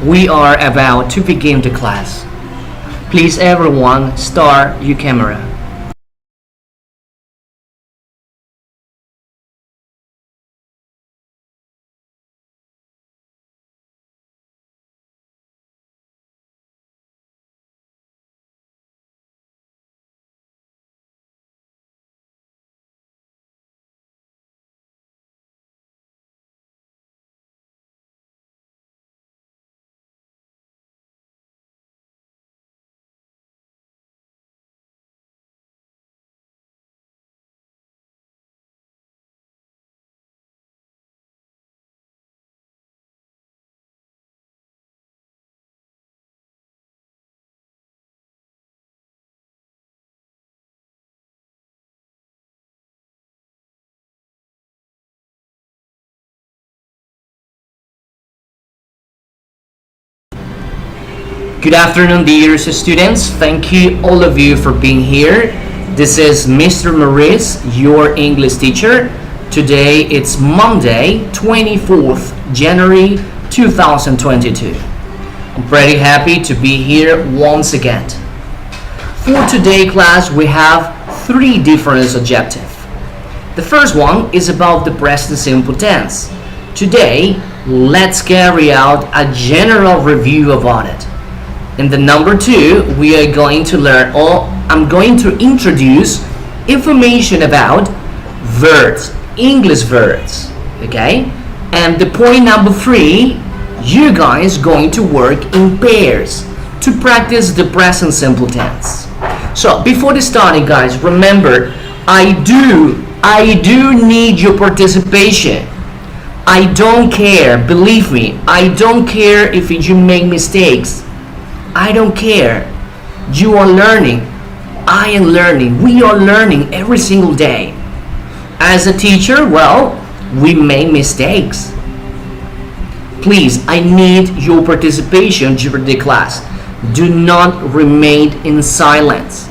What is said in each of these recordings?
We are about to begin the class. Please everyone start your camera. Good afternoon, dear students. Thank you, all of you, for being here. This is Mr. Maurice, your English teacher. Today it's Monday, 24th January 2022. I'm pretty happy to be here once again. For today's class, we have three different objectives. The first one is about the present simple tense. Today, let's carry out a general review about it. In the number two, we are going to learn, or I'm going to introduce information about verbs, English verbs, okay? And the point number three, you guys going to work in pairs to practice the present simple tense. So before the starting, guys, remember, I do need your participation. I don't care, believe me, I don't care if you make mistakes. I don't care. You are learning. I am learning. We are learning every single day. As a teacher, well, we make mistakes. Please, I need your participation during the class. Do not remain in silence.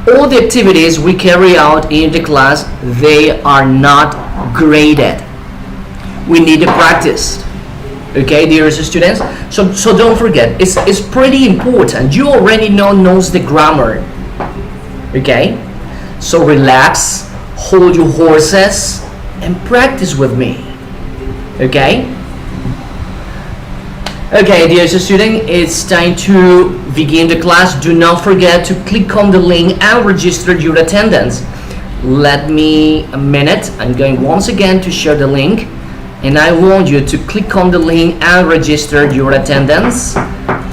All the activities we carry out in the class, they are not graded. We need to practice. Okay, dear students, so don't forget, it's pretty important. You already knows the grammar. Okay, so relax, hold your horses, and practice with me. Okay, dear student, it's time to begin the class. Do not forget to click on the link and register your attendance. Let me a minute. I'm going once again to share the link. And I want you to click on the link and register your attendance.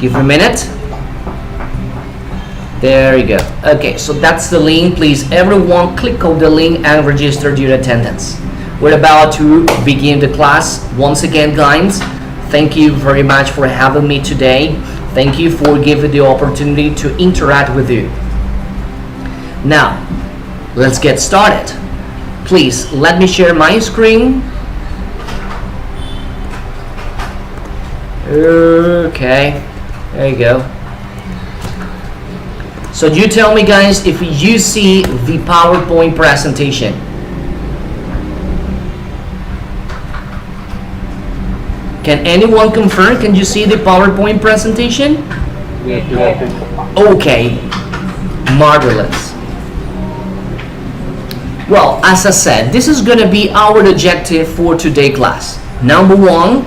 Give me a minute. There you go. Okay, so that's the link. Please, everyone, click on the link and register your attendance. We're about to begin the class. Once again, guys, thank you very much for having me today. Thank you for giving the opportunity to interact with you. Now, let's get started. Please, let me share my screen. Okay, there you go. So you tell me, guys, if you see the PowerPoint presentation. Can anyone confirm? Can you see the PowerPoint presentation? Okay, marvelous. Well, as I said, this is going to be our objective for today's class. Number one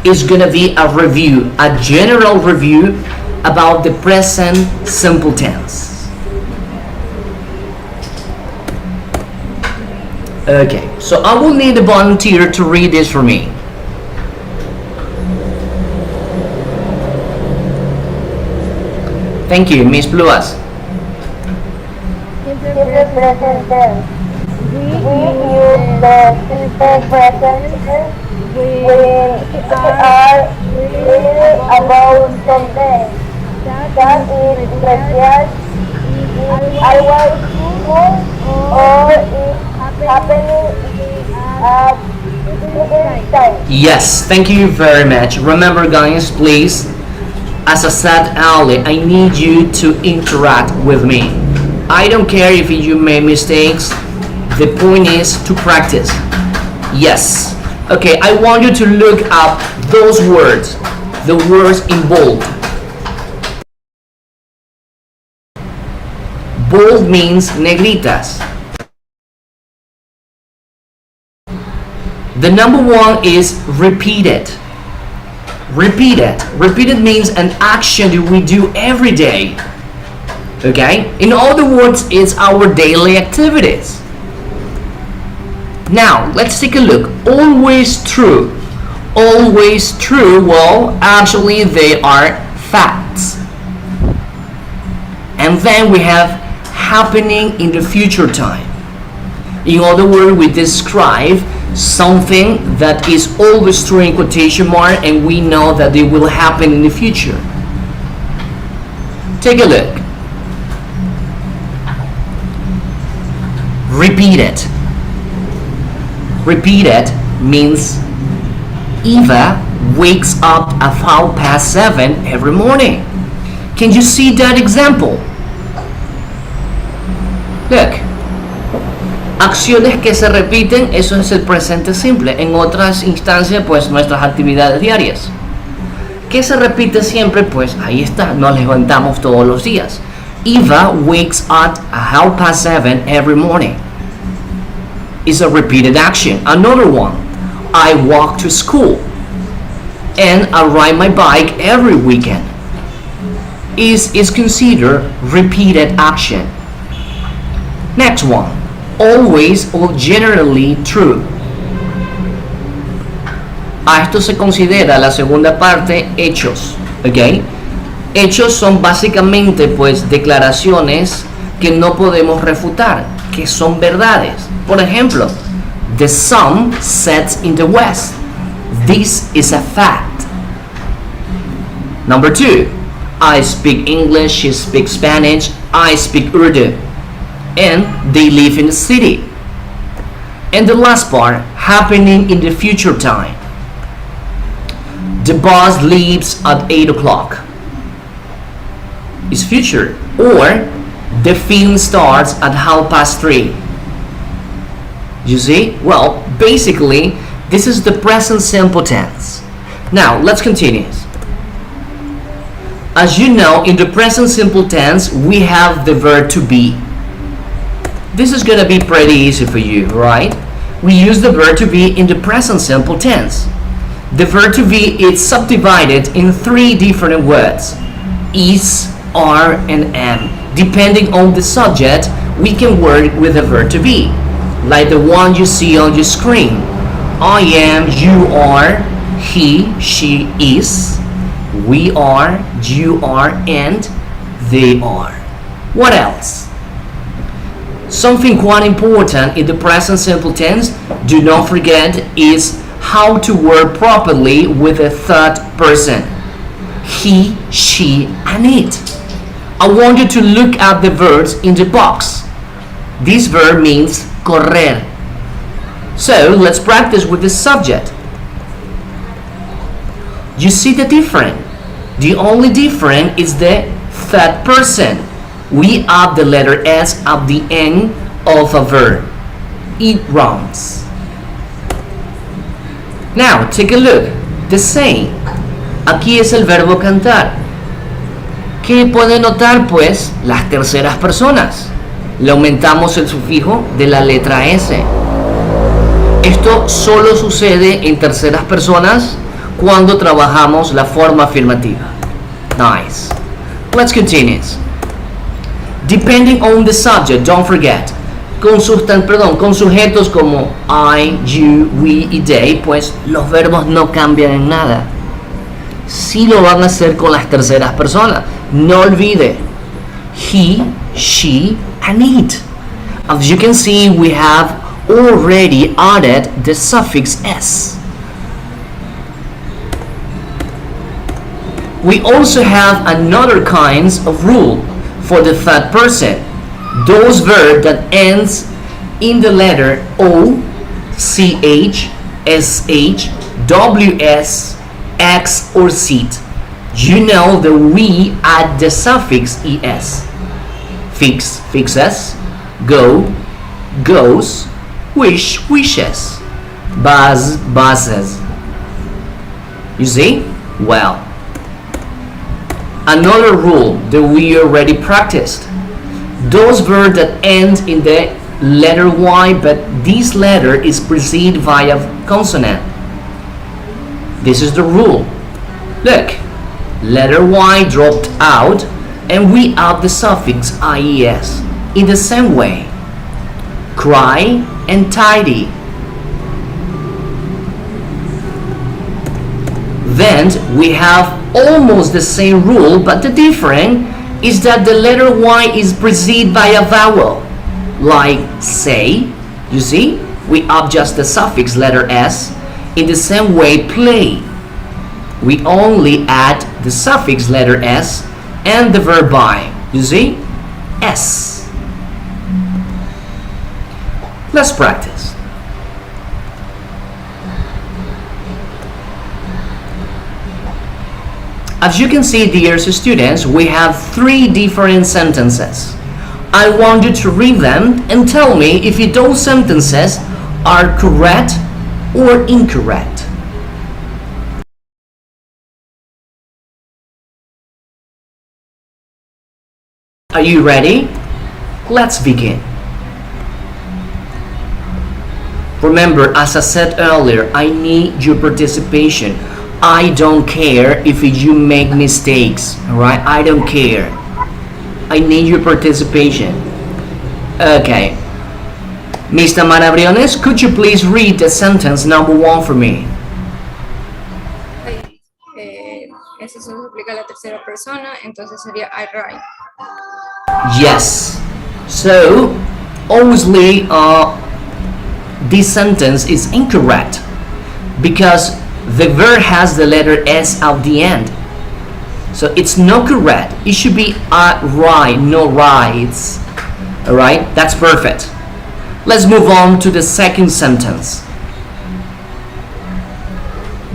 is going to be a review, a general review about the present simple tense. Okay, so I will need a volunteer to read this for me. Thank you, Miss Bluas. Simple present tense. We use the simple present tense when we are reading about something that is special, is always true, or is happening at this time. Yes, thank you very much. Remember, guys, please, as I said earlier, I need you to interact with me. I don't care if you make mistakes. The point is to practice. Yes. Okay, I want you to look up those words. the words in bold. Bold means negritas. The number one is repeated. Repeated. Repeated means an action that we do every day. Okay? In other words, it's our daily activities. Now, let's take a look. Always true. Always true, well, actually they are facts. And then we have happening in the future time. In other words, we describe something that is always true in quotation mark and we know that it will happen in the future. Take a look. Repeat it. Repeat it means Eva wakes up at 7:30 every morning. Can you see that example? Look. Acciones que se repiten, eso es el presente simple. En otras instancias, pues nuestras actividades diarias. ¿Qué se repite siempre? Pues ahí está, nos levantamos todos los días. Eva wakes up at 7:30 every morning. It's a repeated action. Another one. I walk to school and I ride my bike every weekend. Is considered repeated action. Next one. Always or generally true. A esto se considera la segunda parte hechos. ¿Ok? Hechos son básicamente pues declaraciones que no podemos refutar, que son verdades. Por ejemplo, the sun sets in the west. This is a fact. Number 2. I speak English, she speaks Spanish, I speak Urdu. And they live in the city. And the last part, happening in the future time. The bus leaves at 8 o'clock. It's future. Or the film starts at 3:30. You see? Well, basically, this is the present simple tense. Now, let's continue. As you know, in the present simple tense, we have the verb to be. This is going to be pretty easy for you, right? We use the verb to be in the present simple tense. The verb to be is subdivided in 3 different words. Is, are, and am. Depending on the subject, we can work with the verb to be. Like the one you see on your screen. I am, you are, he, she is, we are, you are, and they are. What else? Something quite important in the present simple tense, do not forget, is how to work properly with a third person. He, she, and it. I want you to look at the verbs in the box. This verb means correr. So let's practice with the subject. You see the difference? The only difference is the third person. We add the letter S at the end of a verb. It runs. Now take a look. The same. Aquí es el verbo cantar. ¿Qué puede notar pues? Las terceras personas. Le aumentamos el sufijo de la letra S. Esto solo sucede en terceras personas cuando trabajamos la forma afirmativa. Nice. Let's continue. Depending on the subject, don't forget. Con sujetos como I, you, we y they, pues los verbos no cambian en nada. Sí lo van a hacer con las terceras personas. No olvide. He, she, and it. As you can see, we have already added the suffix s. We also have another kinds of rule for the third person. Those verbs that ends in the letter O, CH, SH, WS, X, or ZT. You know that we add the suffix es. Fix, fixes. Go, goes. Wish, wishes. Buzz, buzzes. You see? Well, Another rule that we already practiced. Those verbs that end in the letter Y, but this letter is preceded by a consonant. This is the rule. Look, letter Y dropped out and we add the suffix ies. In the same way, cry and tidy. Then we have almost the same rule, but the difference is that the letter Y is preceded by a vowel, like say. You see, we add just the suffix letter S. In the same way, play, we only add the suffix letter S and the verb by. You see, S. Let's practice. As you can see, dear students, we have 3 different sentences. I want you to read them and tell me if those sentences are correct or incorrect. Are you ready? Let's begin. Remember, as I said earlier, I need your participation. I don't care if you make mistakes, alright? I don't care. I need your participation. Okay. Mr. Marabriones, could you please read the sentence number 1 for me? Eso se aplica a la tercera persona, entonces sería I write. Yes. So, obviously, this sentence is incorrect because the verb has the letter S at the end. So it's not correct. It should be right, no rights. Alright, that's perfect. Let's move on to the second sentence.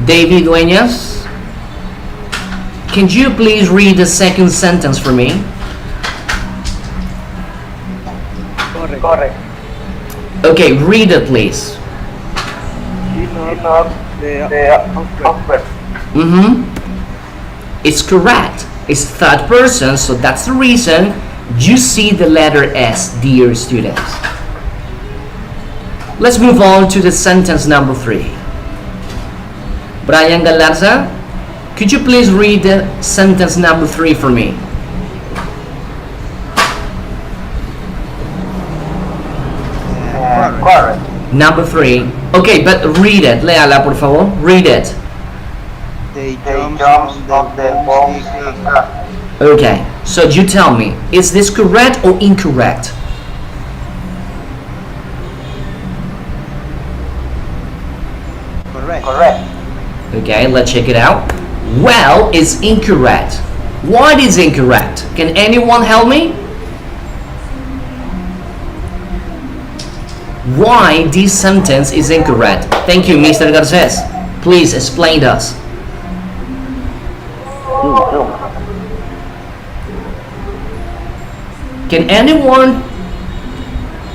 David Dueñas, can you please read the second sentence for me? Correct. Okay, read it please. He knocked the offer. It's correct. It's third person, so that's the reason you see the letter S, dear students. Let's move on to the sentence number 3. Brian Galarza, could you please read the sentence number 3 for me? Correct. Number 3. Okay, but read it. Léala, por favor. Read it. They jumped on the bomb's car. Okay, so you tell me, is this correct or incorrect? Correct. Okay, let's check it out. Well, it's incorrect. What is incorrect? Can anyone help me? Why this sentence is incorrect? Thank you, Mr. Garces. Please explain to us. Can anyone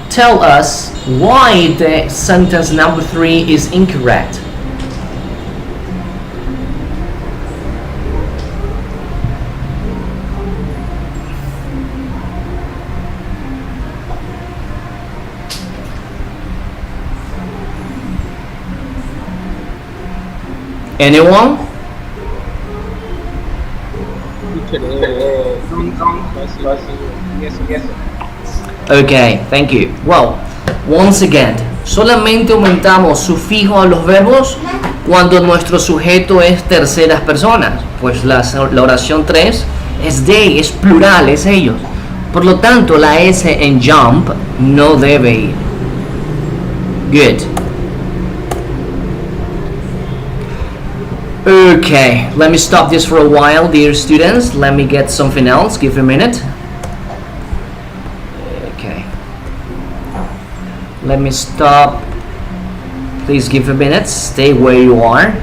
tell us why the sentence number 3 is incorrect? Anyone? Okay, thank you. Well, once again, solamente aumentamos sufijo a los verbos cuando nuestro sujeto es terceras personas, pues la oración 3 es they, es plural, es ellos. Por lo tanto, la S en jump no debe ir. Good. Okay, let me stop this for a while, dear students. Let me get something else. Give a minute. Okay. Let me stop. Please give a minute. Stay where you are.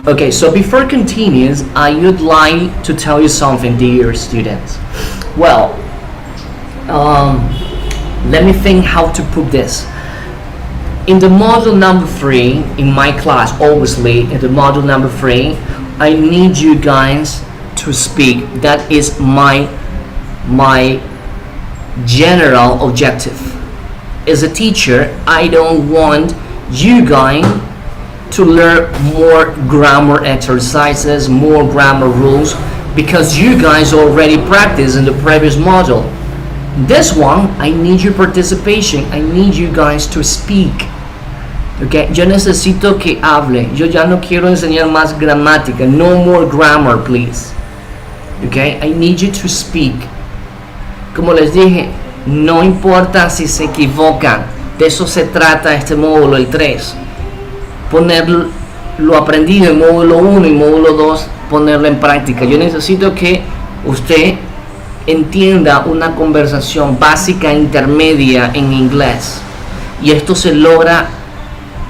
Okay, so before continues, I would like to tell you something, dear students. Well, let me think how to put this. In the module number 3, in my class, obviously, in the module number 3, I need you guys to speak. That is my general objective. As a teacher, I don't want you guys to learn more grammar exercises, more grammar rules, because you guys already practiced in the previous module. This one, I need your participation. I need you guys to speak. Okay, yo necesito que hable. Yo ya no quiero enseñar más gramática. No more grammar, please. Okay, I need you to speak. Como les dije, no importa si se equivocan. De eso se trata este módulo, el 3. Poner lo aprendido en módulo 1 y módulo 2, ponerlo en práctica. Yo necesito que usted entienda una conversación básica e intermedia en inglés. Y esto se logra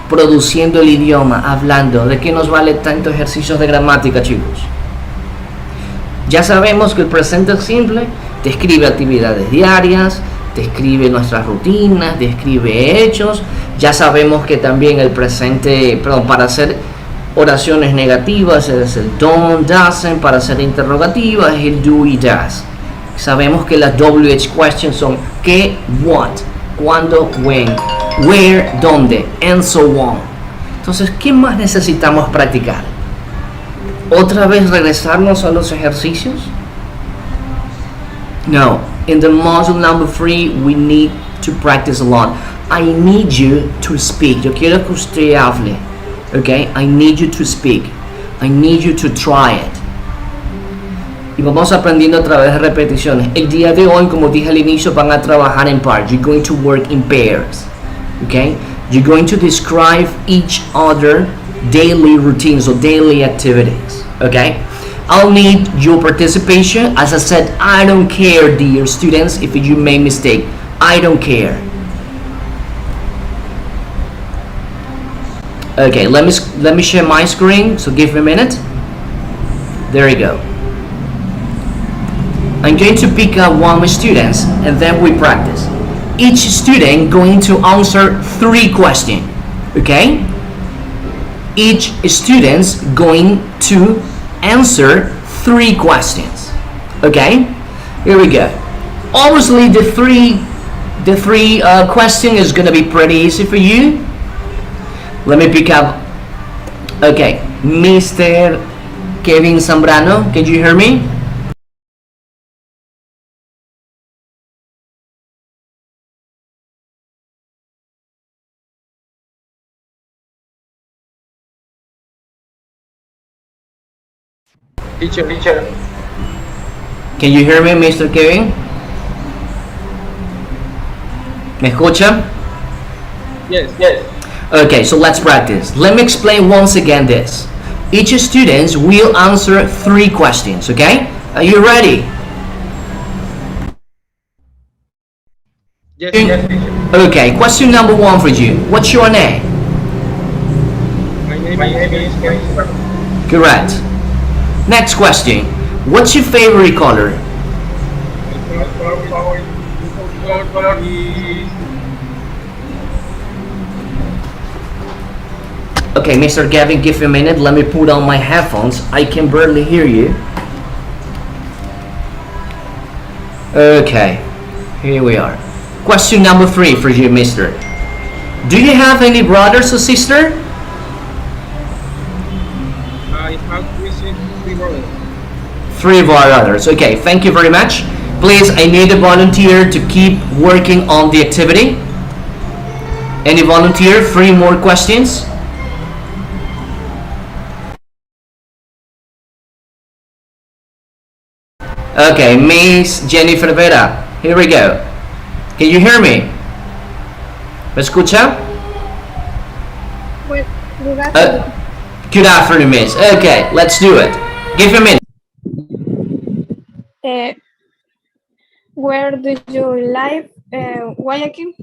produciendo el idioma, hablando. ¿De qué nos vale tanto ejercicios de gramática, chicos? Ya sabemos que el presente simple describe actividades diarias, describe nuestras rutinas, describe hechos. Ya sabemos que también el presente, para hacer oraciones negativas es el don't, doesn't. Para hacer interrogativas es el do y does. Sabemos que las WH questions son qué, what, cuándo, when, where, dónde, and so on. Entonces, ¿qué más necesitamos practicar? ¿Otra vez regresarnos a los ejercicios? No. In the module number 3, we need to practice a lot. I need you to speak. Yo quiero que usted hable. Okay? I need you to speak. I need you to try it. Y vamos aprendiendo a través de repeticiones. El día de hoy, como dije al inicio, van a trabajar en par. You're going to work in pairs. Okay? You're going to describe each other daily routines or daily activities. Okay? I'll need your participation. As I said, I don't care, dear students, if you make mistake. I don't care. Okay, let me share my screen. So give me a minute. There you go. I'm going to pick up one students and then we practice. Each student going to answer 3 questions. Okay? Each student's going to answer 3 questions. Okay? Here we go. Obviously, the three question is going to be pretty easy for you. Let me pick up. Okay, Mr. Kevin Zambrano, can you hear me? Teacher. Can you hear me, Mr. Kevin? ¿Me escucha? Yes. Okay, so let's practice. Let me explain once again this. Each student will answer 3 questions, okay? Are you ready? Yes, teacher. Okay, question number 1 for you. What's your name? My name is Correct. Next question. What's your favorite color? Okay, Mr. Gavin, give me a minute. Let me put on my headphones. I can barely hear you. Okay, here we are. Question number 3 for you, mister. Do you have any brothers or sister? I have 3 brothers. 3 brothers. Okay, thank you very much. Please, I need a volunteer to keep working on the activity. Any volunteer? 3 more questions. Okay, Miss Jennifer Vera. Here we go. Can you hear me? ¿Me escucha? Good afternoon, Miss. Okay, let's do it. Give me a minute. Where do you live? Guayaquil.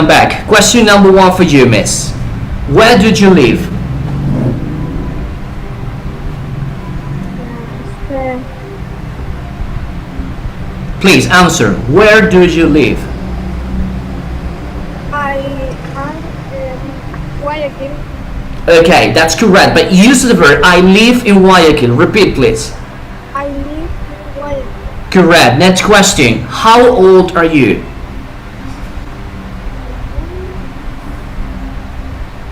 I'm back. Question number 1 for you, miss. Where did you live? Este, Please answer. Where do you live? I am in Guayaquil. Okay, that's correct. But use the verb I live in Guayaquil. Repeat, please. I live in Guayaquil. Correct. Next question. How old are you?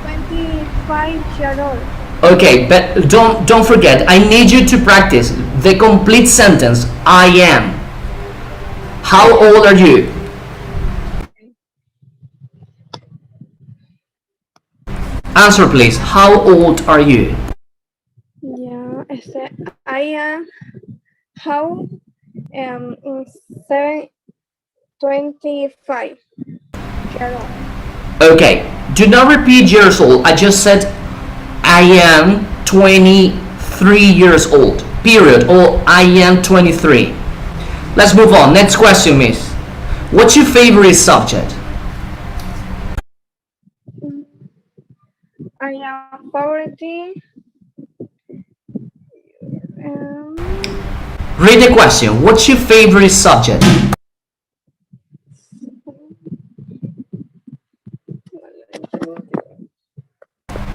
25 years old. Okay, but don't forget. I need you to practice the complete sentence. I am. How old are you? Answer, please. How old are you? Yeah, I am how in 25 years old. Okay. Do not repeat years old. I just said I am 23 years old. Period. Or I am 23. Let's move on. Next question, miss. What's your favorite subject? I am poverty. Read the question. What's your favorite subject?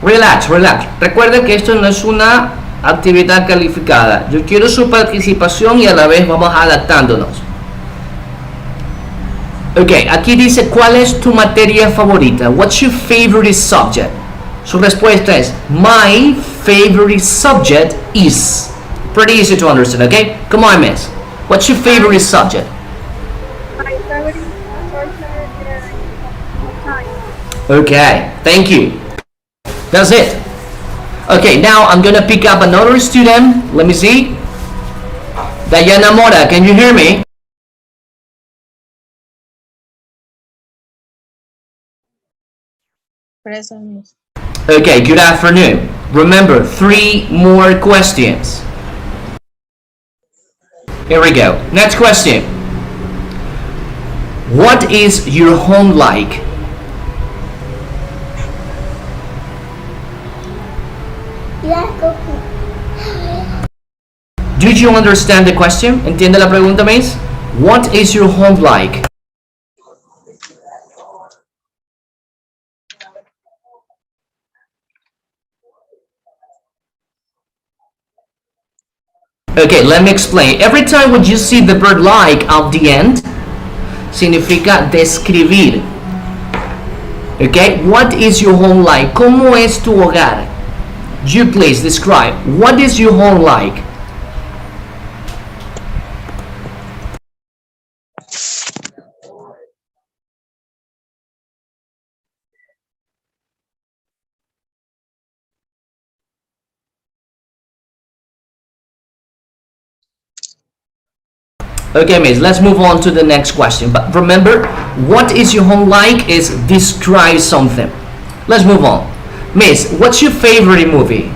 Relax, relax. Recuerden que esto no es una actividad calificada. Yo quiero su participación y a la vez vamos adaptándonos. Ok, aquí dice ¿cuál es tu materia favorita? What's your favorite subject? Su respuesta es my favorite subject is. Pretty easy to understand, okay? Come on, miss. What's your favorite subject? My favorite subject is science. Okay, thank you. That's it. Okay, now I'm gonna pick up another student. Let me see. Diana Mora, can you hear me? Present. Okay, good afternoon. Remember, 3 more questions. Here we go. Next question. What is your home like? Did you understand the question? ¿Entiende la pregunta, miss? What is your home like? Okay, let me explain. Every time when you see the verb like at the end, significa describir. Okay, what is your home like? ¿Cómo es tu hogar? You please describe. What is your home like? Okay, miss, let's move on to the next question. But remember, what is your home like is describe something. Let's move on. Miss, what's your favorite movie?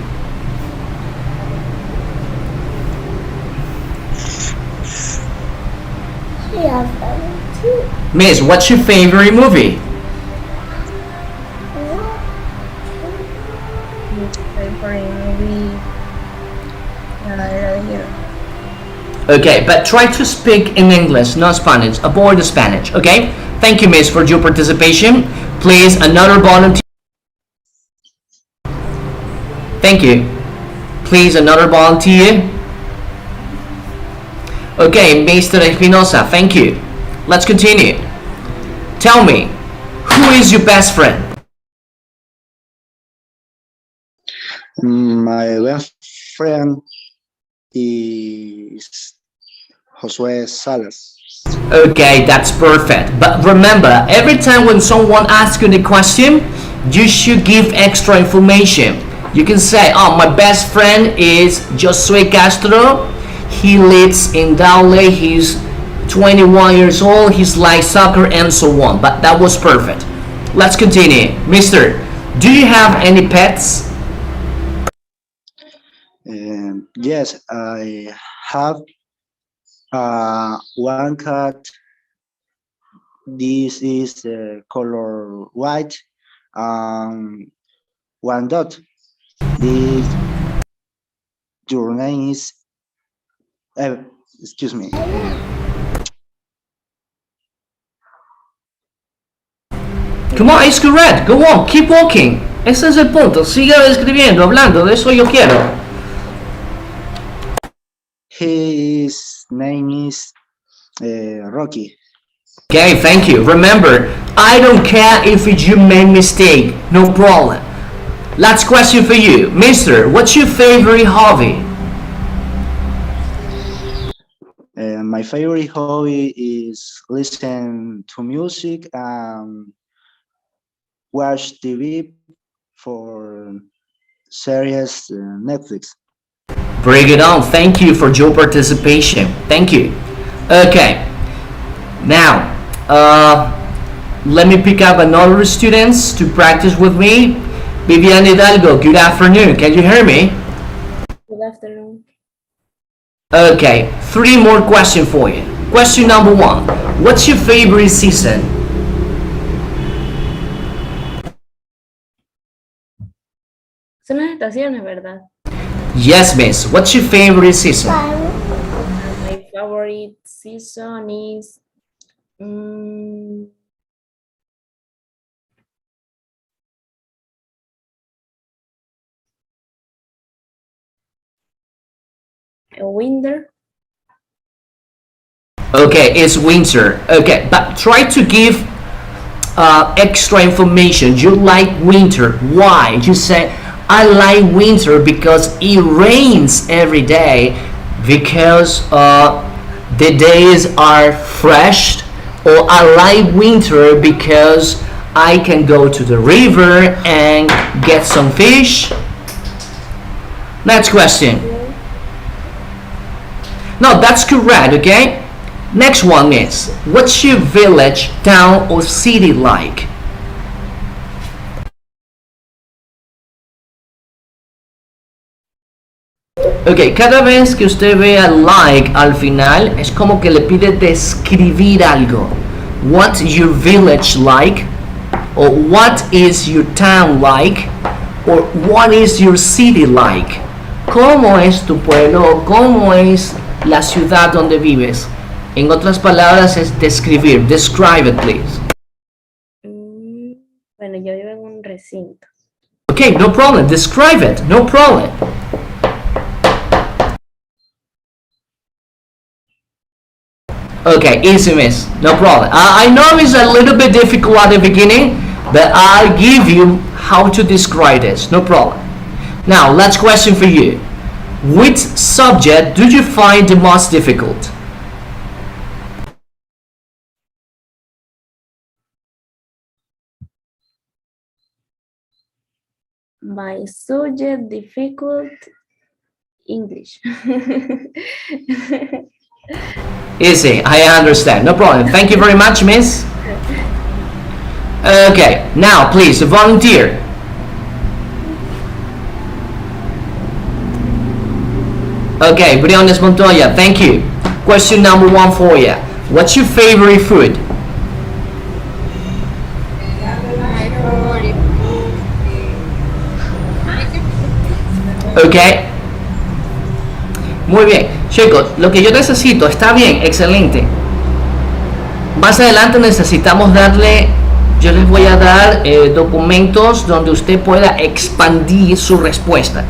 Miss, what's your favorite movie? Okay, but try to speak in English, not Spanish. Avoid the Spanish, okay? Thank you, miss, for your participation. Please, another volunteer. Thank you. Please, another volunteer. Okay, Mr. Espinosa, thank you. Let's continue. Tell me, who is your best friend? My best friend is Josue Salas. Okay, that's perfect. But remember, every time when someone asks you the question, you should give extra information. You can say, oh, my best friend is Josue Castro. He lives in Daule. He's 21 years old. He's like soccer and so on. But that was perfect. Let's continue. Mister, do you have any pets? Yes, I have one cat This is the color white. One dot. This your name is. Excuse me. Come on, it's correct. Go on, keep walking. Ese es el punto. Siga escribiendo, hablando. De eso yo quiero. His name is Rocky. Okay, thank you. Remember, I don't care if you made mistake. No problem. Last question for you. Mister, what's your favorite hobby? My favorite hobby is listen to music and watch TV for series Netflix. Bring it on. Thank you for your participation. Thank you. Okay. Now, let me pick up another students to practice with me. Vivian Hidalgo, good afternoon. Can you hear me? Good afternoon. Okay, 3 more questions for you. Question number 1. What's your favorite season? Son las estaciones, ¿verdad? Yes, miss. What's your favorite season? My favorite season is winter. Okay, it's winter. Okay, but try to give extra information. You like winter. Why? You say, I like winter because it rains every day, because the days are fresh, or I like winter because I can go to the river and get some fish. Next question. No, that's correct, okay? Next one is, what's your village, town, or city like? Ok, cada vez que usted vea like al final, es como que le pide describir algo. What's your village like? Or what is your town like? Or what is your city like? ¿Cómo es tu pueblo? ¿Cómo es la ciudad donde vives? En otras palabras, es describir. Describe it, please. Bueno, yo vivo en un recinto. Okay, no problem. Describe it. No problem. Okay, easy, miss. No problem. I know it's a little bit difficult at the beginning, but I'll give you how to describe this. No problem. Now, last question for you. Which subject do you find the most difficult? My subject difficult English. Easy, I understand. No problem. Thank you very much, miss. Okay, now please, volunteer. Okay, Briones Montoya, thank you. Question number 1 for you. What's your favorite food? Ok. Muy bien. Chicos, lo que yo necesito, está bien, excelente. Más adelante necesitamos darle, yo les voy a dar documentos donde usted pueda expandir su respuesta.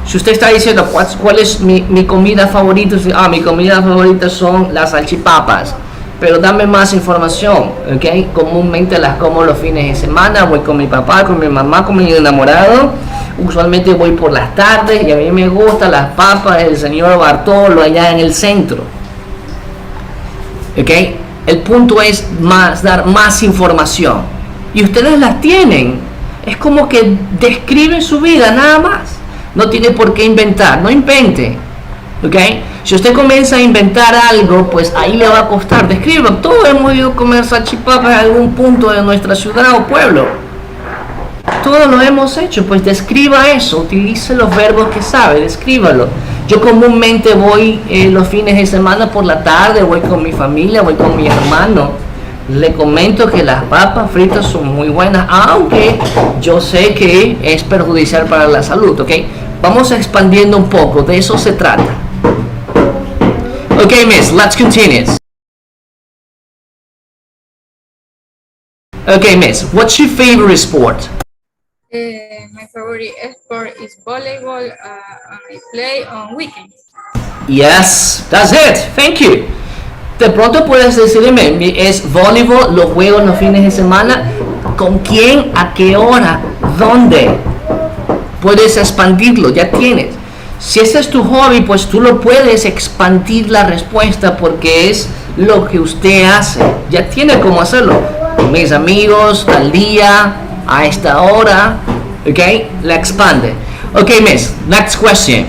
Si usted está diciendo cuál es mi comida favorita, mi comida favorita son las salchipapas, pero dame más información, ¿ok? Comúnmente las como los fines de semana, voy con mi papá, con mi mamá, con mi enamorado. Usualmente voy por las tardes y a mí me gustan las papas del señor Bartolo allá en el centro. ¿Ok? El punto es dar más información. Y ustedes las tienen. Es como que describen su vida, nada más. No tiene por qué inventar, no invente. ¿Ok? Si usted comienza a inventar algo, pues ahí le va a costar. Describa. Todos hemos ido a comer salchipapas en algún punto de nuestra ciudad o pueblo. Todos lo hemos hecho, pues describa eso, utilice los verbos que sabe, descríbalo. Yo comúnmente voy los fines de semana por la tarde, voy con mi familia, voy con mi hermano, Le comento que las papas fritas son muy buenas, aunque yo sé que es perjudicial para la salud, ¿ok? Vamos expandiendo un poco, de eso se trata. Okay, miss, let's continue. Okay, miss, what's your favorite sport? My favorite sport is volleyball. I play on weekends. Yes, that's it. Thank you. De pronto puedes decirme, es voleibol, lo juego los fines de semana. ¿Con quién? ¿A qué hora? ¿Dónde? Puedes expandirlo, ya tienes. Si ese es tu hobby, pues tú lo puedes expandir la respuesta porque es lo que usted hace. Ya tiene cómo hacerlo. Con mis amigos, al día, a esta hora. ¿Ok? La expande. Ok, miss, next question.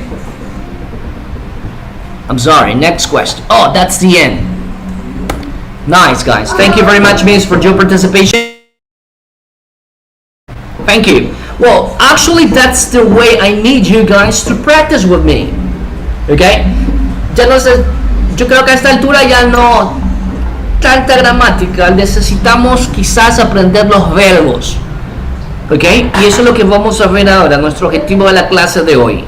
I'm sorry, next question. Oh, that's the end. Nice, guys. Thank you very much, miss, for your participation. Thank you. Well, actually, that's the way I need you guys to practice with me. Okay? Ya no sé, yo creo que a esta altura ya no tanta gramática. Necesitamos quizás aprender los verbos. Okay? Y eso es lo que vamos a ver ahora, nuestro objetivo de la clase de hoy.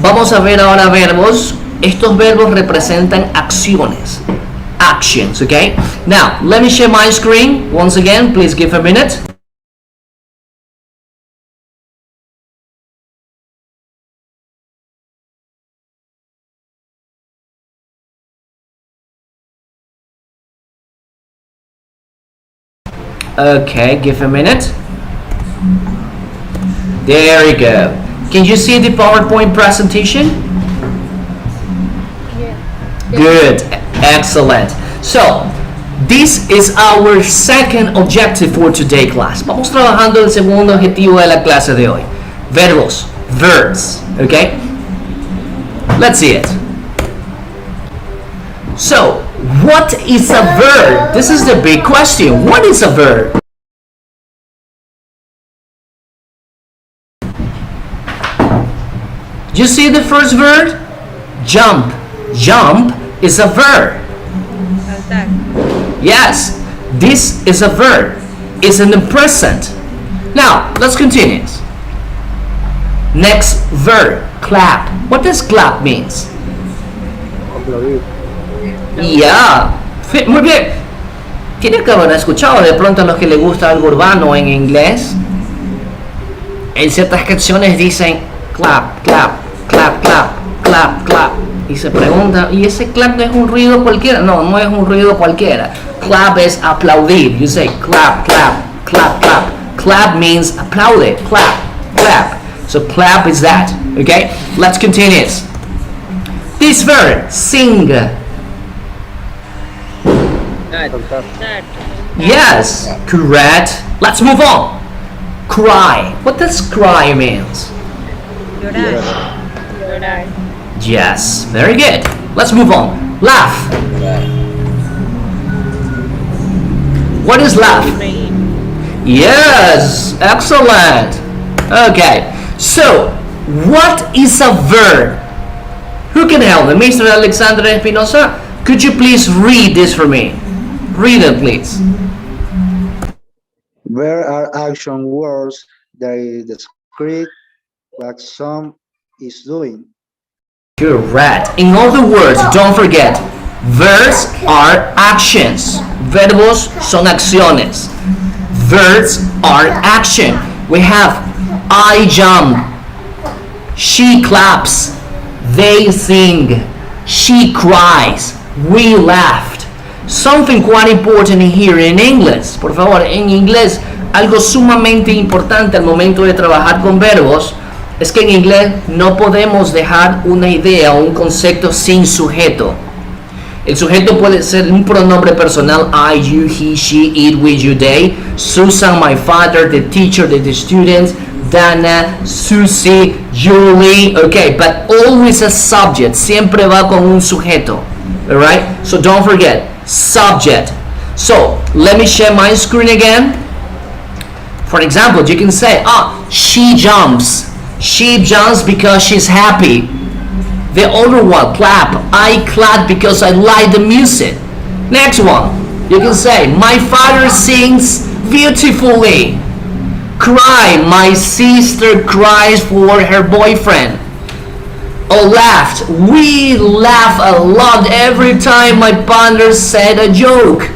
Vamos a ver ahora verbos. Estos verbos representan acciones. Actions, okay? Now, let me share my screen. Once again, please give a minute. Okay, give a minute. There we go. Can you see the PowerPoint presentation? Yeah. Good, excellent. So, this is our second objective for today, class. Vamos trabajando el segundo objetivo de la clase de hoy. Verbos, verbs, okay? Let's see it. So, what is a verb? This is the big question. What is a verb? You see the first verb? Jump. Jump is a verb. Yes, this is a verb. It's in the present. Now, let's continue. Next verb, clap. What does clap means? Yeah, muy bien. Tiene que haber escuchado de pronto a los que les gusta algo urbano en inglés. En ciertas canciones dicen clap, clap, clap, clap, clap, clap. Y se pregunta, ¿y ese clap no es un ruido cualquiera? No, no es un ruido cualquiera. Clap es aplaudir. You say clap, clap, clap, clap. Clap means aplaude, clap, clap. So clap is that. Okay, let's continue. This verb, sing. Yes, correct. Let's move on. Cry. What does cry means? Yes, very good. Let's move on. Laugh. What is laugh? Yes, excellent. Okay, so what is a verb? Who can help me? Mr. Alexander Espinosa, could you please read this for me? Read it, please. There are action words that describe what some is doing. Correct. In other words, don't forget, verbs are actions. Verbos son acciones. Verbs are action. We have I jump, she claps, they sing, she cries, we laughed. Something quite important here in English. Por favor, en inglés, algo sumamente importante al momento de trabajar con verbos es que en inglés no podemos dejar una idea o un concepto sin sujeto. El sujeto puede ser un pronombre personal, I, you, he, she, it, we, you, they. Susan, my father, the teacher, the students, Dana, Susie, Julie, okay, but always a subject, siempre va con un sujeto, alright? So don't forget, subject. So, let me share my screen again. For example, you can say, she jumps. She jumps because she's happy. The other one, clap. I clap because I like the music. Next one, You can say, my father sings beautifully. Cry, my sister cries for her boyfriend. Or laughed, we laugh a lot every time my partner said a joke.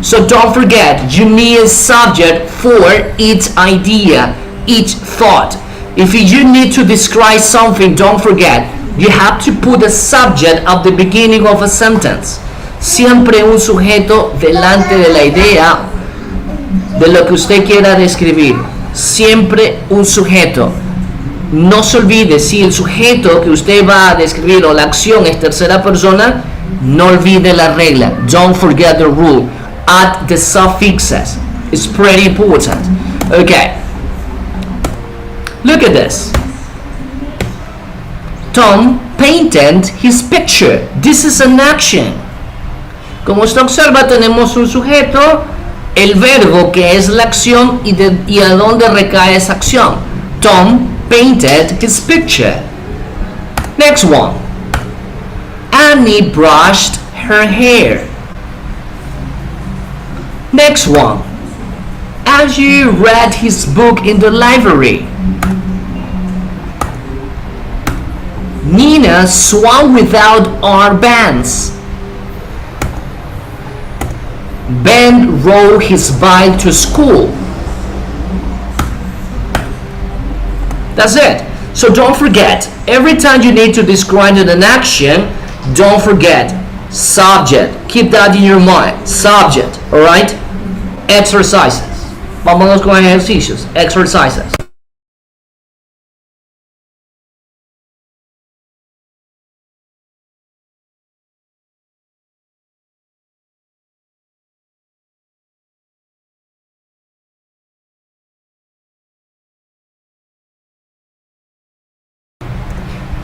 So don't forget, you need a subject for each idea, each thought. If you need to describe something, don't forget, you have to put a subject at the beginning of a sentence. Siempre un sujeto delante de la idea de lo que usted quiera describir. Siempre un sujeto. No se olvide, si el sujeto que usted va a describir o la acción es tercera persona, no olvide la regla. Don't forget the rule. Add the suffixes. It's pretty important. Okay. Look at this. Tom painted his picture. This is an action. Como usted observa, tenemos un sujeto, el verbo que es la acción y a dónde recae esa acción. Tom painted his picture. Next one. Annie brushed her hair. Next one. Angie read his book in the library. Nina swam without armbands. Ben rode his bike to school. That's it. So don't forget, every time you need to describe an action, don't forget subject. Keep that in your mind. Subject, alright? Exercises. Vámonos con ejercicios. Exercises.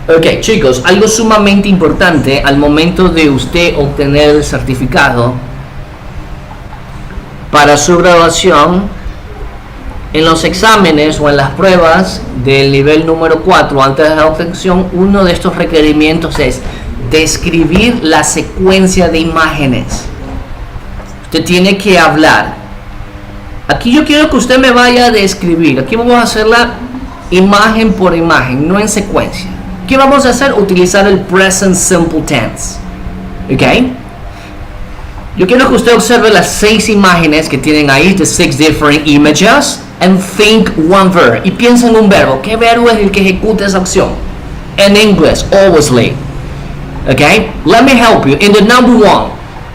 Ok, chicos, algo sumamente importante al momento de usted obtener el certificado para su graduación, en los exámenes o en las pruebas del nivel número 4 antes de la obtención, uno de estos requerimientos es describir la secuencia de imágenes. Usted tiene que hablar. Aquí yo quiero que usted me vaya a describir. Aquí vamos a hacerla imagen por imagen, no en secuencia. ¿Qué vamos a hacer? Utilizar el present simple tense. ¿Ok? Yo quiero que usted observe las 6 imágenes que tienen ahí, the 6 different images, and think one verb. Y piensa en un verbo. ¿Qué verbo es el que ejecuta esa acción? In English, obviously. ¿Ok? Let me help you. In the number 1,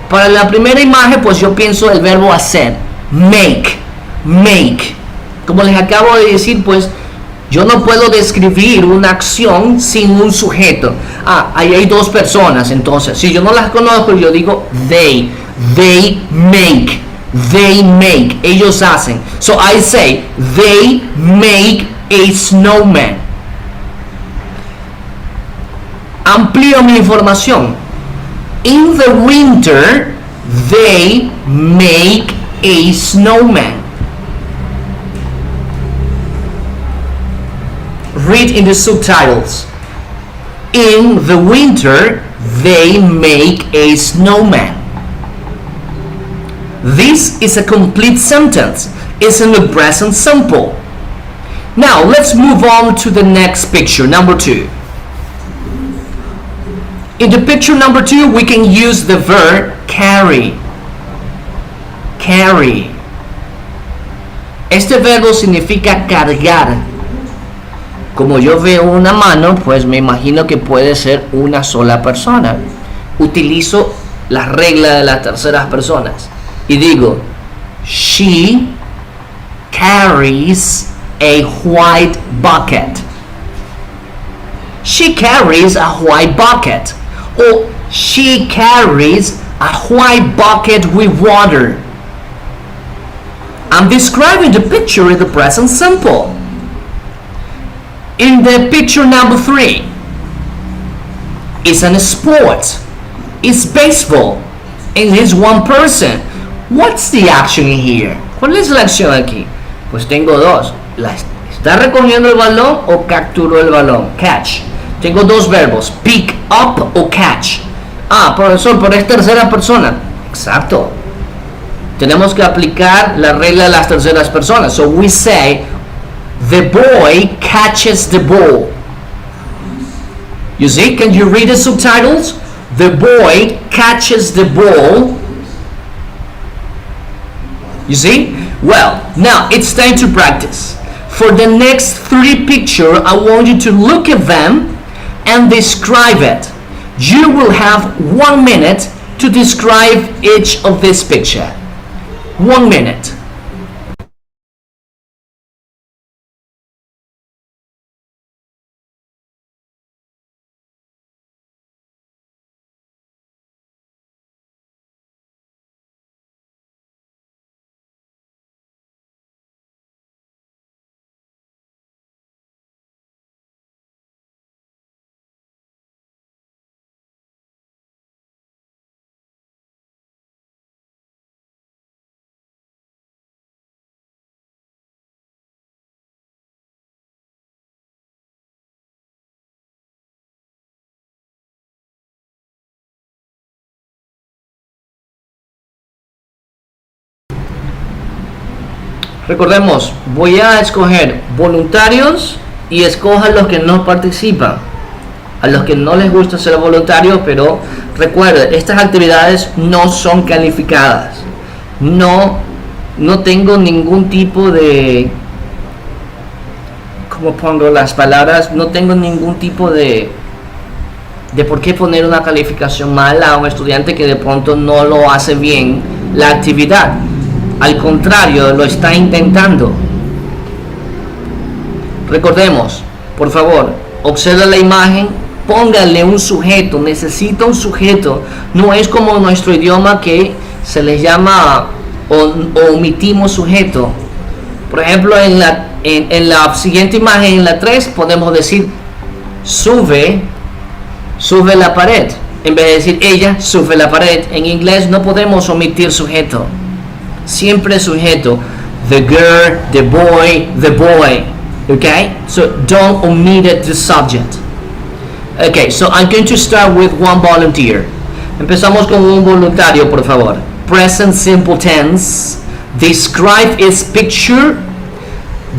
para la primera imagen, pues yo pienso el verbo hacer. Make. Make. Como les acabo de decir, pues yo no puedo describir una acción sin un sujeto. Ahí hay 2 personas, entonces si yo no las conozco, yo digo they make, ellos hacen. So I say, they make a snowman. Amplío mi información. In the winter, they make a snowman. Read in the subtitles. In the winter, they make a snowman. This is a complete sentence. It's in the present simple. Now, let's move on to the next picture, number 2. In the picture number 2, we can use the verb carry. Carry. Este verbo significa cargar. Como yo veo una mano, pues me imagino que puede ser una sola persona. Utilizo la regla de las terceras personas y digo, she carries a white bucket. She carries a white bucket. Or she carries a white bucket with water. I'm describing the picture in the present simple. In the picture number 3, it's a sport. It's baseball. And it's one person. What's the action in here? ¿Cuál es la acción aquí? Pues tengo 2. ¿Está recogiendo el balón o capturó el balón? Catch. Tengo 2 verbos. Pick up o catch. Profesor, pero es tercera persona. Exacto. Tenemos que aplicar la regla de las terceras personas. So we say, the boy catches the ball. You see, can you read the subtitles? The boy catches the ball. You see? Well, now it's time to practice. For the next 3 pictures, I want you to look at them and describe it. You will have 1 minute to describe each of this picture. 1 minute. Recordemos, voy a escoger voluntarios y escojan los que no participan. A los que no les gusta ser voluntarios, pero recuerden, estas actividades no son calificadas. No tengo ningún tipo de, ¿cómo pongo las palabras? No tengo ningún tipo de por qué poner una calificación mala a un estudiante que de pronto no lo hace bien la actividad. Al contrario, lo está intentando. Recordemos, por favor, observa la imagen, póngale un sujeto, necesita un sujeto. No es como nuestro idioma que se les llama o omitimos sujeto. Por ejemplo, en la siguiente imagen, en la 3, podemos decir sube la pared. En vez de decir ella sube la pared, en inglés no podemos omitir sujeto. Siempre sujeto. The girl, the boy, the boy. Okay? So don't omit the subject. Okay, so I'm going to start with one volunteer. Empezamos con un voluntario, por favor. Present simple tense. Describe its picture.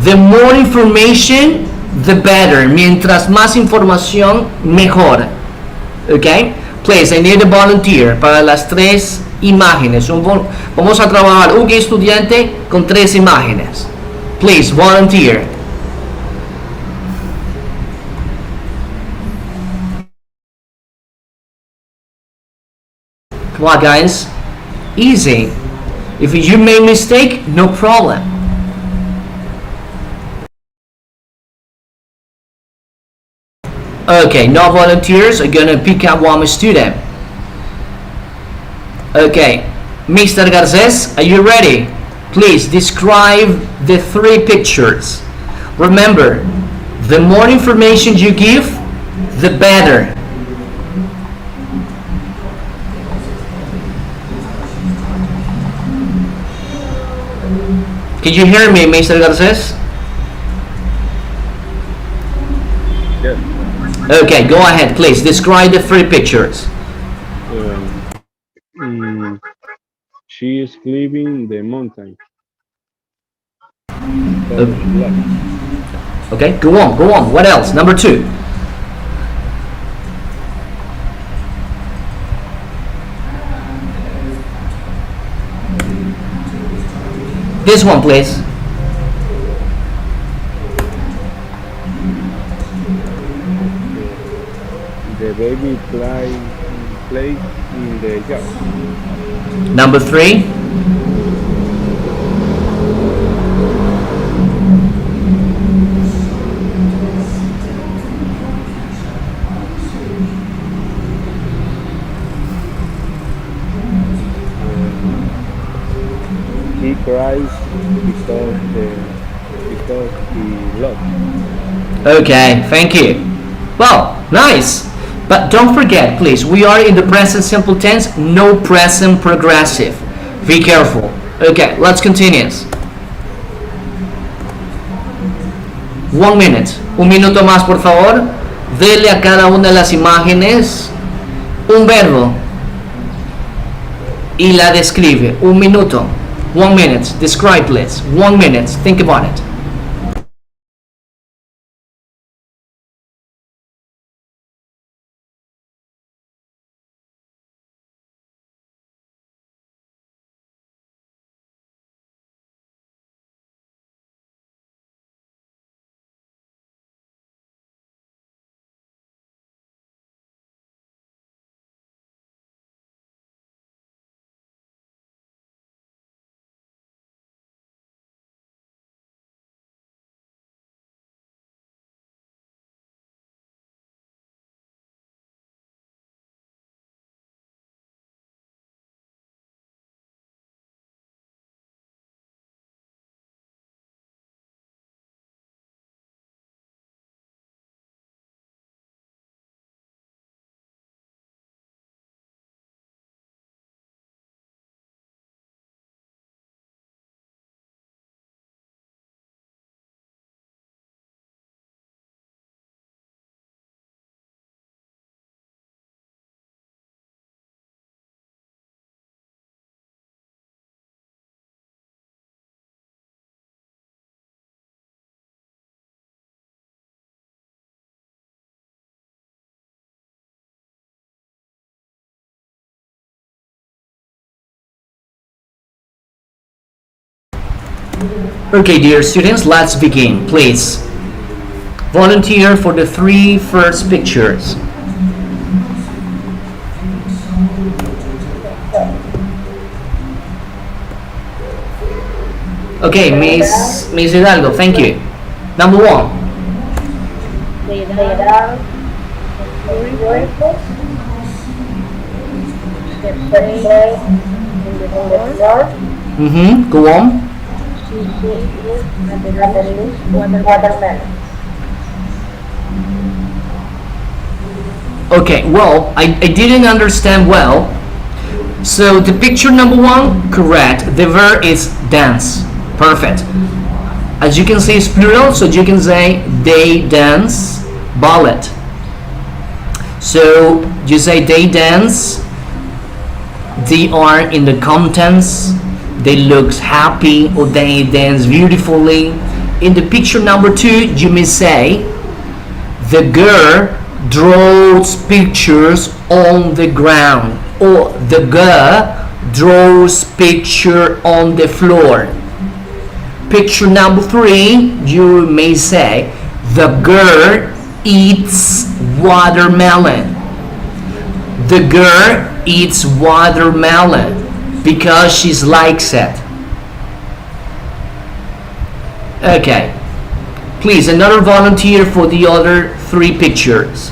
The more information, the better. Mientras más información, mejor. Okay? Please, I need a volunteer para las 3 imágenes. Vamos a trabajar un estudiante con 3 imágenes. Please, volunteer. Come on, guys. Easy. If you make mistake, no problem. Okay, no volunteers. I'm gonna pick up one student. Okay, Mr. Garces, are you ready? Please describe the 3 pictures. Remember, the more information you give, the better. Can you hear me, Mr. Garces? Yes. Okay, go ahead, please. Describe the 3 pictures. She is climbing the mountain. Okay, go on. What else? Number 2. This one, please. The baby plays in the yard. Number 3. He cries because he lost. Okay, thank you. Well, nice. But don't forget, please, we are in the present simple tense, no present progressive. Be careful. Okay, let's continue. 1 minute. Un minuto más, por favor. Dele a cada una de las imágenes un verbo y la describe. 1 minuto. 1 minute. Describe, please. 1 minute. Think about it. Okay, dear students, let's begin. Please volunteer for the 3 first pictures. Okay, Miss Hidalgo, thank you. Number 1. There are the play in the floor. Go on. She is at the loose watermelon. Okay, well, I didn't understand well. So the picture number 1, correct. The verb is dance. Perfect. As you can see, it's plural, so you can say they dance ballet. So you say they dance, they are in the contents, they look happy, or they dance beautifully. In the picture number 2, you may say the girl draws pictures on the ground, or the girl draws picture on the floor. Picture number 3, you may say the girl eats watermelon. The girl eats watermelon because she likes it. Okay, please, another volunteer for the other 3 pictures.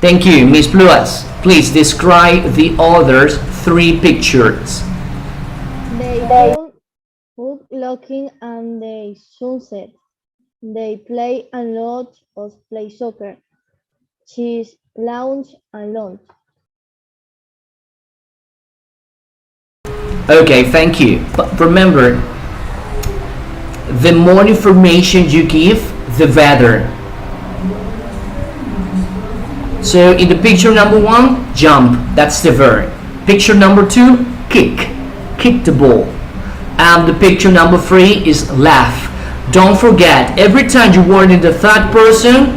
Thank you, Miss Pluas. Please describe the other 3 pictures. They food looking and the sunset. They play a lot of play soccer. Cheese, lounge and lunch. Okay, thank you. But remember, the more information you give, the better. So in the picture number 1, jump, that's the verb. Picture number 2, kick the ball. And the picture number 3 is laugh. Don't forget, every time you word in the third person,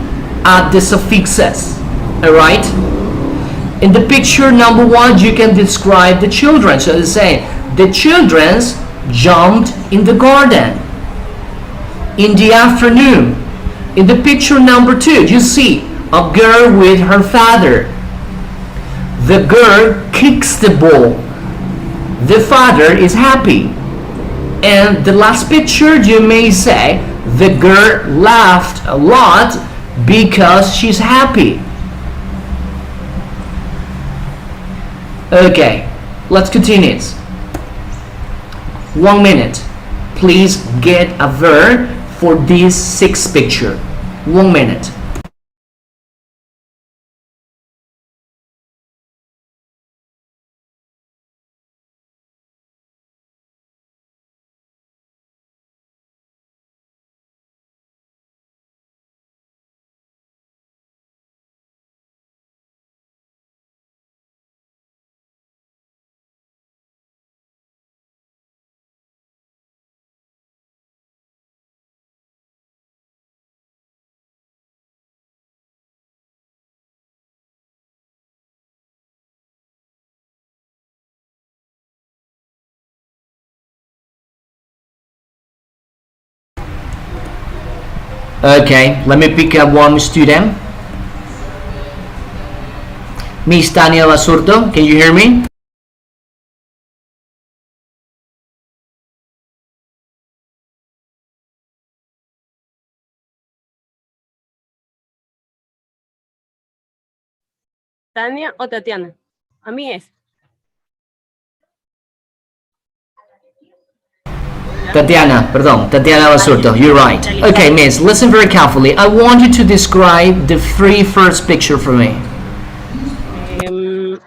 add the suffixes. Alright? In the picture number 1, you can describe the children. So they say, the children jumped in the garden in the afternoon. In the picture number 2, you see a girl with her father. The girl kicks the ball. The father is happy. And the last picture, you may say the girl laughed a lot because she's happy. Okay, let's continue. 1 minute. Please get a verb for this 6 picture. 1 minute. Okay, let me pick up one student. Miss Tania Basurto, can you hear me? ¿Tania o Tatiana? A mí es. Tatiana, perdón, Tatiana Basurto, you're right. Okay, miss, listen very carefully. I want you to describe the three first picture for me.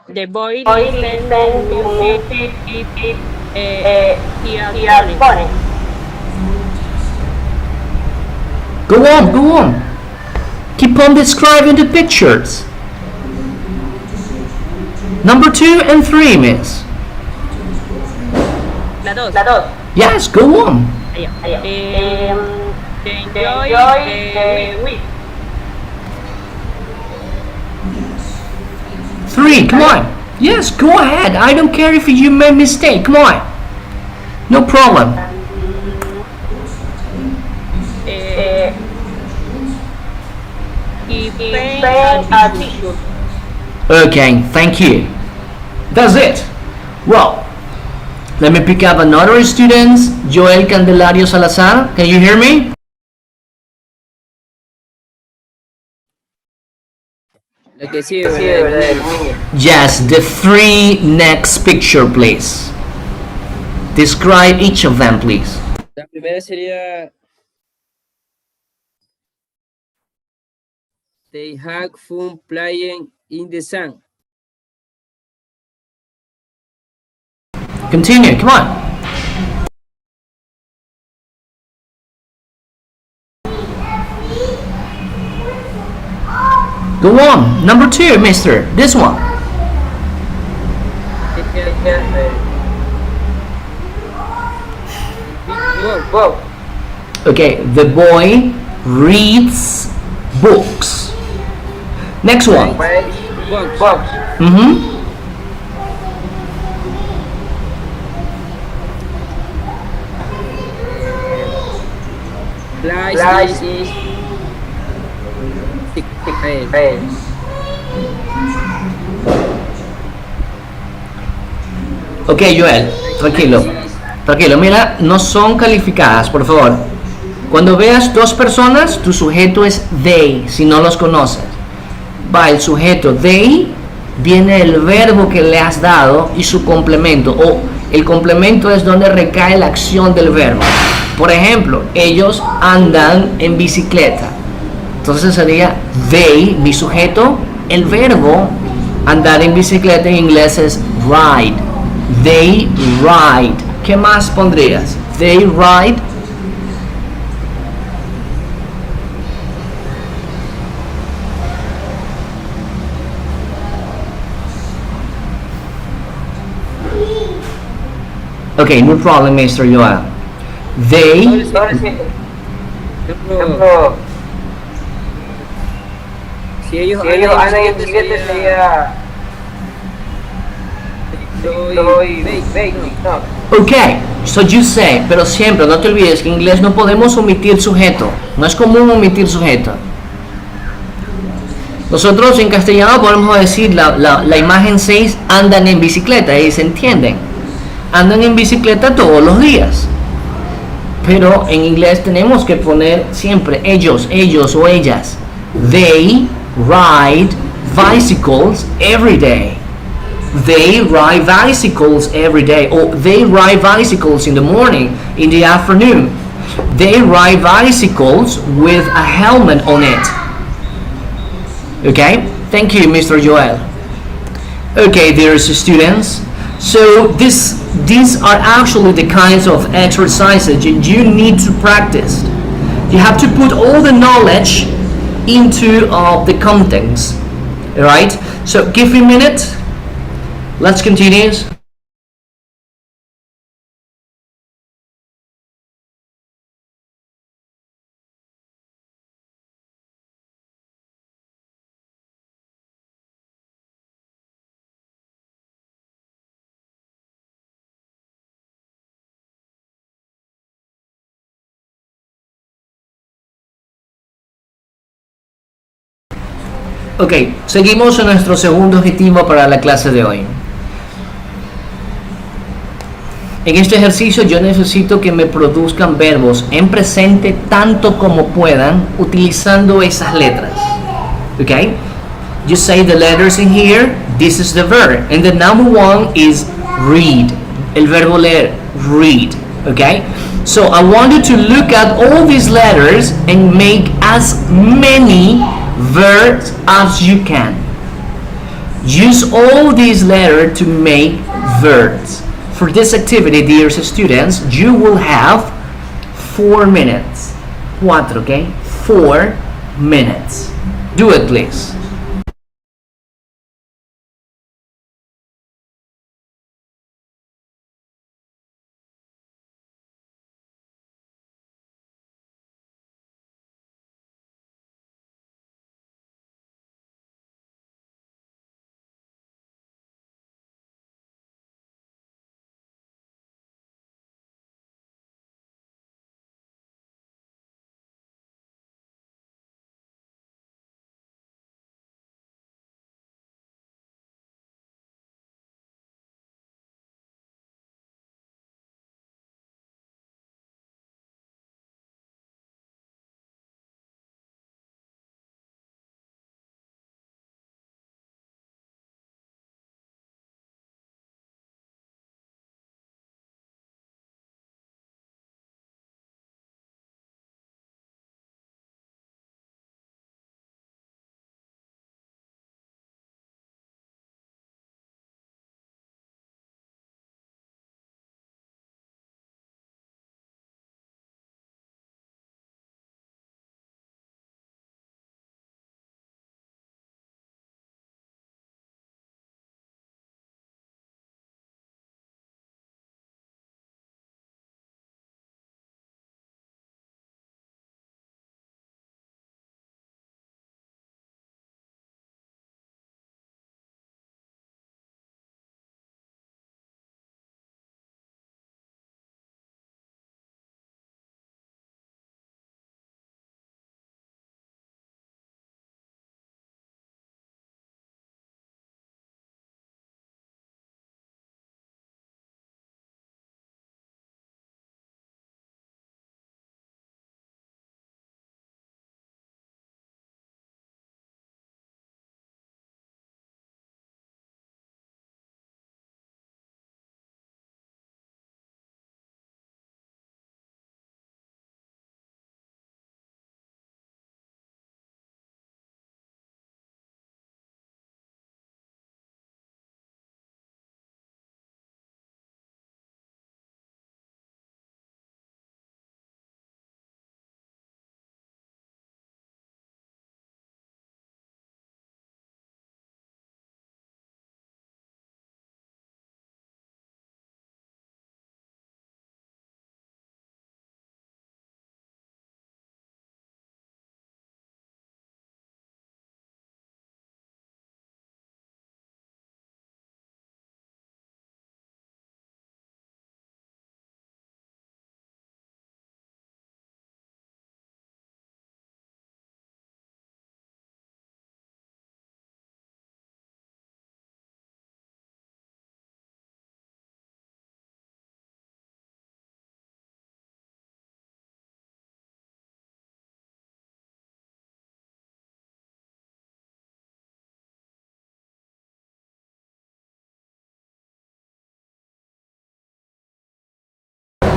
The boy listens to music if he has phone. Go on, go on. Keep on describing the pictures. Number 2 and 3, miss. La dos. Yes, go on. Allá. Enjoy the week. 3, come on. Yes, go ahead. I don't care if you made mistake. Come on. No problem. He paints a t-shirt. Okay, thank you. That's it. Well, let me pick up another student, Joel Candelario Salazar. Can you hear me? Yes, the three next picture, please. Describe each of them, please. La primera sería They had fun playing in the sun. Continue, come on. Go on. Number 2, mister. This one. Okay, the boy reads books. Next one. Mm-hmm. Flies is Ok, Joel, tranquilo. Tranquilo, mira, no son calificadas, por favor. Cuando veas dos personas, tu sujeto es they, si no los conoces. Va el sujeto they, viene el verbo que le has dado y su complemento. O el complemento es donde recae la acción del verbo. Por ejemplo, ellos andan en bicicleta. Entonces sería they, mi sujeto, el verbo andar en bicicleta en inglés es ride. They ride. ¿Qué más pondrías? They ride. Okay, no problem, Mr. Joel. They. Si ellos andan en bicicleta sería Okay, so you say, pero siempre no te olvides que en inglés no podemos omitir sujeto. No es común omitir sujeto. Nosotros en castellano podemos decir la imagen 6, andan en bicicleta, y se entienden. Andan en bicicleta todos los días. Pero en inglés tenemos que poner siempre ellos o ellas. They ride bicycles every day. They ride bicycles every day. Or they ride bicycles in the morning, in the afternoon. They ride bicycles with a helmet on it. Okay? Thank you, Mr. Joel. Okay, dear students. So these are actually the kinds of exercises you need to practice. You have to put all the knowledge into the contents. Alright? So give me a minute. Let's continue. Ok, seguimos en nuestro segundo objetivo para la clase de hoy. En este ejercicio yo necesito que me produzcan verbos en presente tanto como puedan utilizando esas letras. Okay? You say the letters in here, this is the verb. And the number one is read. El verbo leer, read. Okay? So I want you to look at all these letters and make as many verbs as you can. Use all these letters to make verbs. For this activity, dear students, you will have 4 minutes. 4, okay? 4 minutes. Do it, please.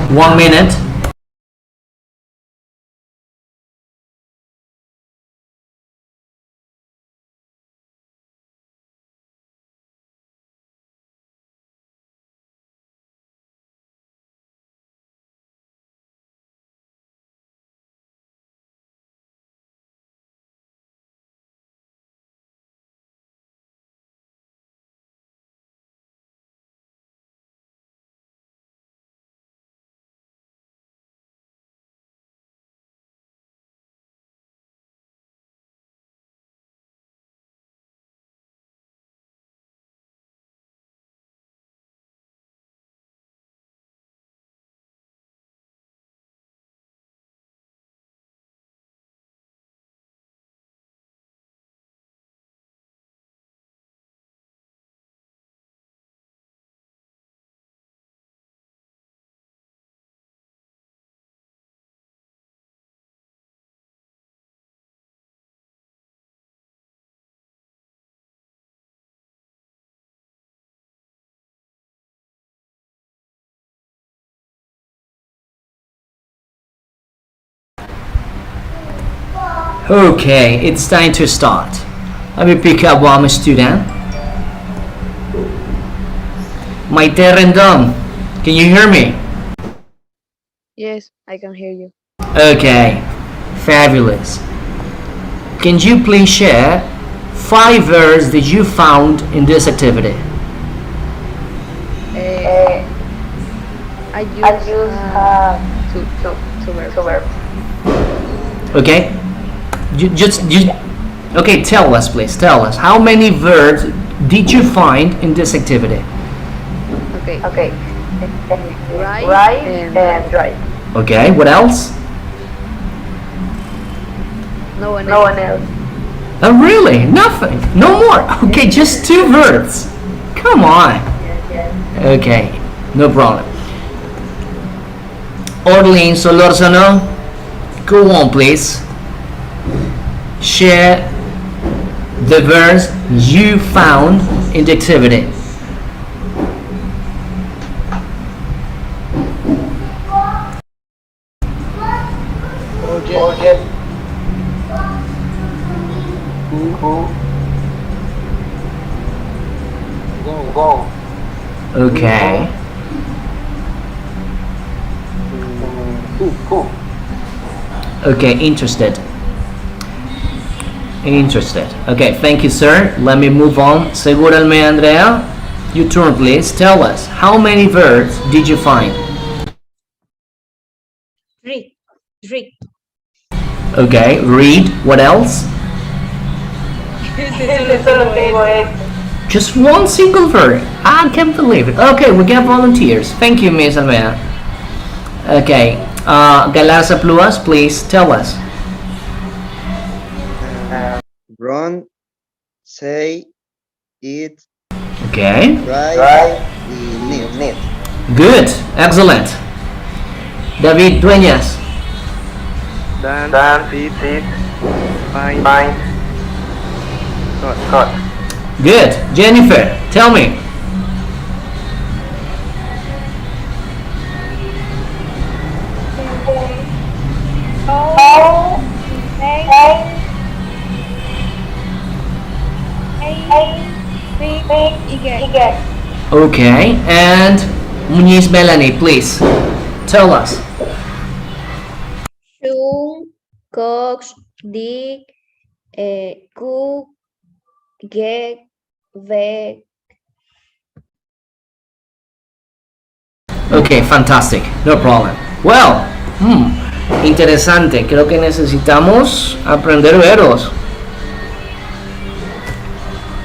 One minute. Okay, it's time to start. Let me pick up one student. Maite Rendon, can you hear me? Yes, I can hear you. Okay, fabulous. Can you please share 5 words that you found in this activity? I use two verbs. Okay, okay, tell us please, tell us how many words did you find in this activity? Okay. Right and drive. Okay, what else? No one else. Oh really? Nothing? No more? Okay, just 2 words. Come on. Okay, no problem. Orlin Solorzano, go on please. Share the words you found in the activity. Project. Go. Okay. Cool. Okay, interested. Okay, thank you, sir. Let me move on. Seguralme, Andrea. Your turn, please. Tell us, how many words did you find? Read. Okay, read. What else? Just one single word. I can't believe it. Okay, we get volunteers. Thank you, Miss Almea. Okay, Galarza Pluas, please tell us. Run, say, eat, Okay, drive, y knit. good, excellent. David Dueñas. Dance, sit, find, cut. Good. Jennifer, tell me. Okay, and Muniz Melanie, please tell us. Shoe, cox, dig, cook, get, ve. Okay, fantastic, no problem. Well, interesante. Creo que necesitamos aprender verbos.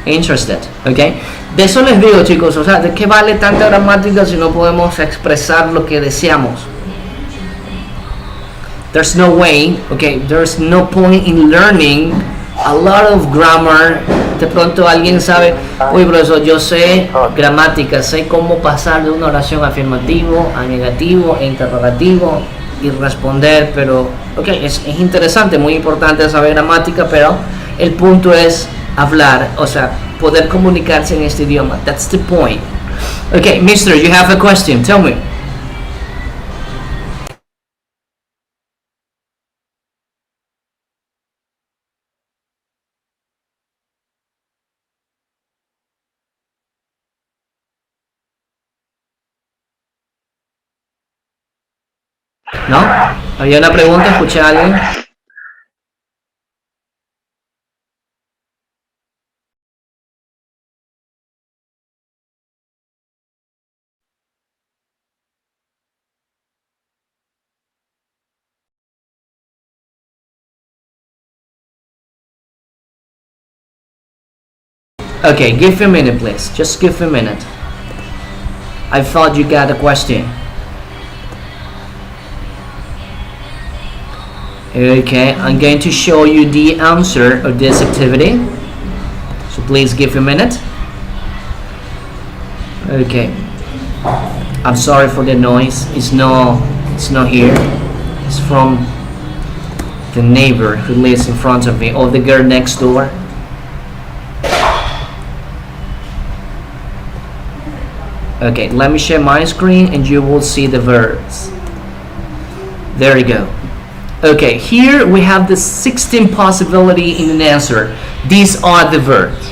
Interested, okay. De eso les digo, chicos, o sea, ¿de qué vale tanta gramática si no podemos expresar lo que deseamos? There's no way, okay, there's no point in learning a lot of grammar. De pronto alguien sabe, uy, profesor, yo sé gramática, sé cómo pasar de una oración afirmativo a negativo e interrogativo y responder, pero, ok, es interesante, muy importante saber gramática, pero el punto es hablar, o sea, poder comunicarse en este idioma. That's the point. Okay, mister, you have a question, tell me. ¿No? ¿Había una pregunta? ¿Escuché a alguien? Okay, give me a minute, please. Just give me a minute. I thought you got a question. Okay, I'm going to show you the answer of this activity. So please give a minute. Okay. I'm sorry for the noise. It's not here. It's from the neighbor who lives in front of me, or the girl next door. Okay, let me share my screen and you will see the verbs. There you go. Okay, here we have the 16 possibility in an answer. These are the verbs.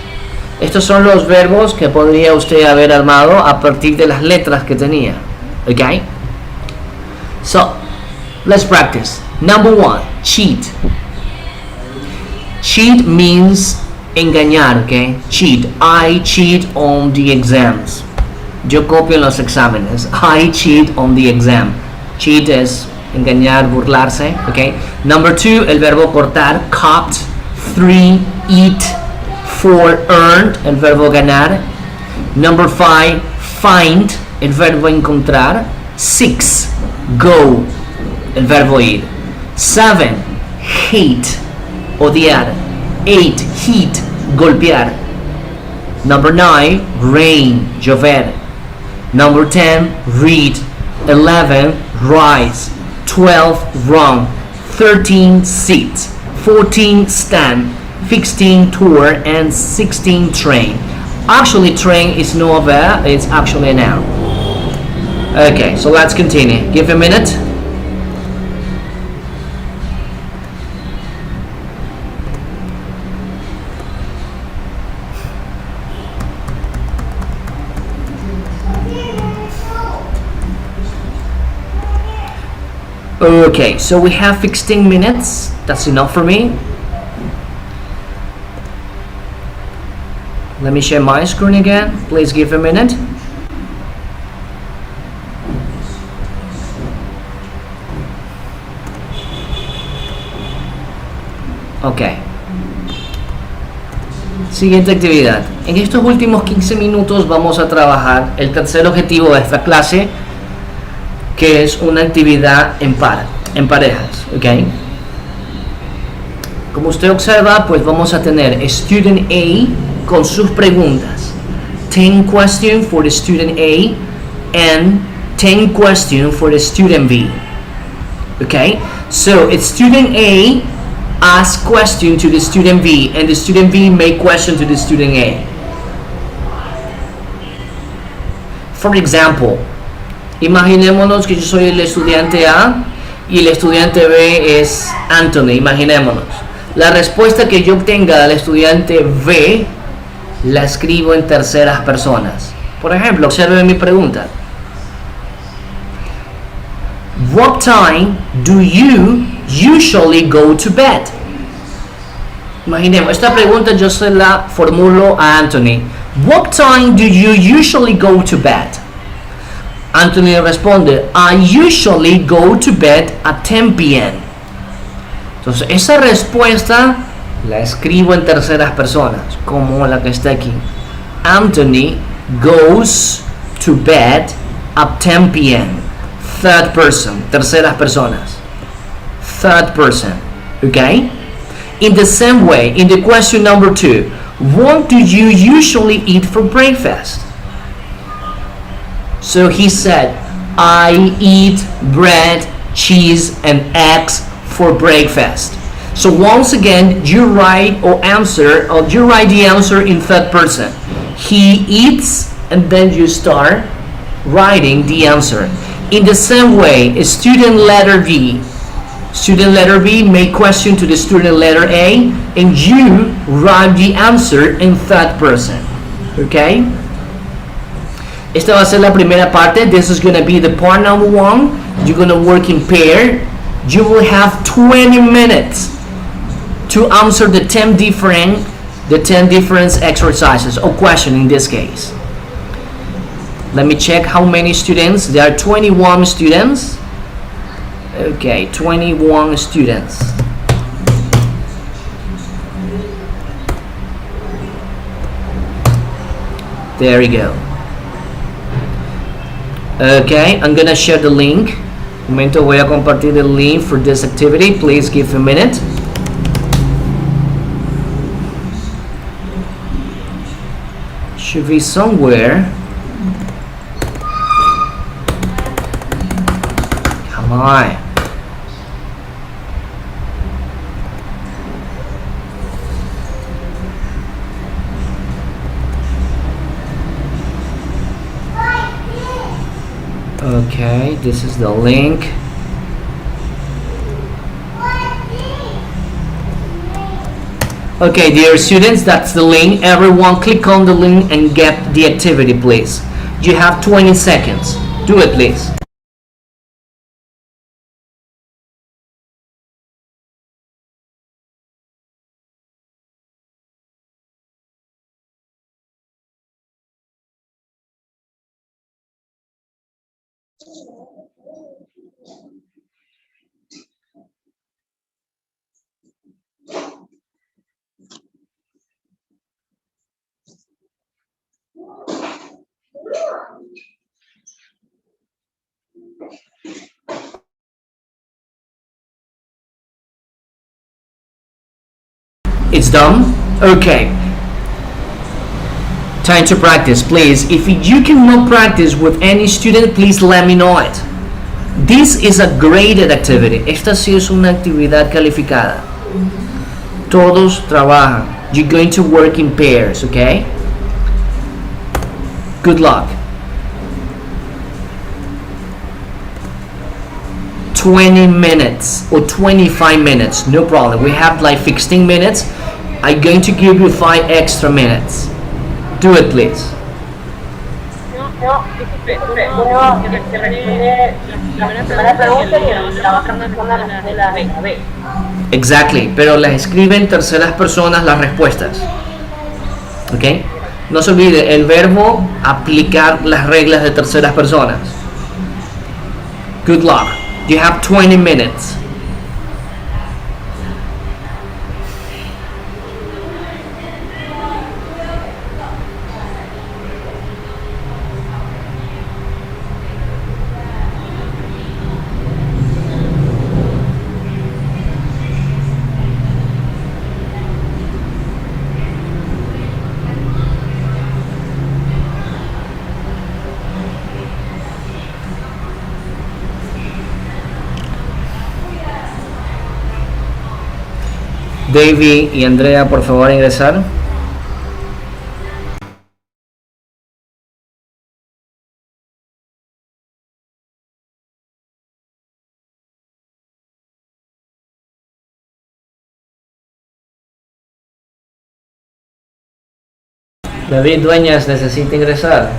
Estos son los verbos que podría usted haber armado a partir de las letras que tenía. Okay? So, let's practice. Number 1, cheat. Cheat means engañar, okay? Cheat. I cheat on the exams. Yo copio en los exámenes. I cheat on the exam. Cheat es engañar, burlarse, okay? Number 2, el verbo cortar, copped. 3, eat. 4, earned, el verbo ganar. Number 5, find, el verbo encontrar. 6, go, el verbo ir. 7, hate, odiar. 8, heat, golpear. Number 9, rain, llover. Number 10, read. 11, rise. 12, run. 13, sit. 14, stand. 15, tour. And 16, train. Actually, train is no verb, it's actually a noun. Okay, so let's continue. Give a minute. Okay, so we have 16 minutes. That's enough for me. Let me share my screen again. Please give a minute. Ok. Siguiente actividad. En estos últimos 15 minutos vamos a trabajar el tercer objetivo de esta clase, que es una actividad en parejas, ¿ok? Como usted observa, pues vamos a tener Student A con sus preguntas. 10 questions for the Student A and 10 questions for the Student B. Okay? So, it's Student A ask question to the Student B and the Student B make question to the Student A. For example, imaginémonos que yo soy el estudiante A y el estudiante B es Anthony, imaginémonos. La respuesta que yo obtenga del estudiante B la escribo en terceras personas. Por ejemplo, observe mi pregunta. What time do you usually go to bed? Imaginemos, esta pregunta yo se la formulo a Anthony. What time do you usually go to bed? Anthony responde, I usually go to bed at 10 p.m. Entonces, esa respuesta la escribo en terceras personas, como la que está aquí. Anthony goes to bed at 10 p.m. Third person, terceras personas. Third person, okay? In the same way, in the question number 2, what do you usually eat for breakfast? So he said, I eat bread, cheese, and eggs for breakfast. So once again, you write the answer in third person. He eats, and then you start writing the answer. In the same way, student letter B make question to the student letter A, and you write the answer in third person. Okay? Esta va a ser la primera parte. This is going to be the part number 1. You're going to work in pair. You will have 20 minutes to answer the 10 different exercises or question in this case. Let me check how many students. There are 21 students. Okay, 21 students. There we go. Okay, I'm gonna share the link. Un momento, voy a compartir el link for this activity. Please give a minute. Should be somewhere. Come on. Okay, this is the link. Okay, dear students, that's the link. Everyone click on the link and get the activity, please. You have 20 seconds. Do it, please. It's done? Okay. Time to practice, please. If you cannot practice with any student, please let me know it. This is a graded activity. Esta sí es una actividad calificada. Todos trabajan. You're going to work in pairs, okay? Good luck. 20 minutes or 25 minutes, no problem. We have like 16 minutes. I'm going to give you 5 extra minutes. Do it, please. No, disculpe, uno que responde la primera pregunta y la otra persona responde la B. Exactly, pero las escriben terceras personas las respuestas. ¿Ok? No se olvide, el verbo aplicar las reglas de terceras personas. Good luck. You have 20 minutes. Davy y Andrea, por favor, ingresar. David Dueñas necesita ingresar.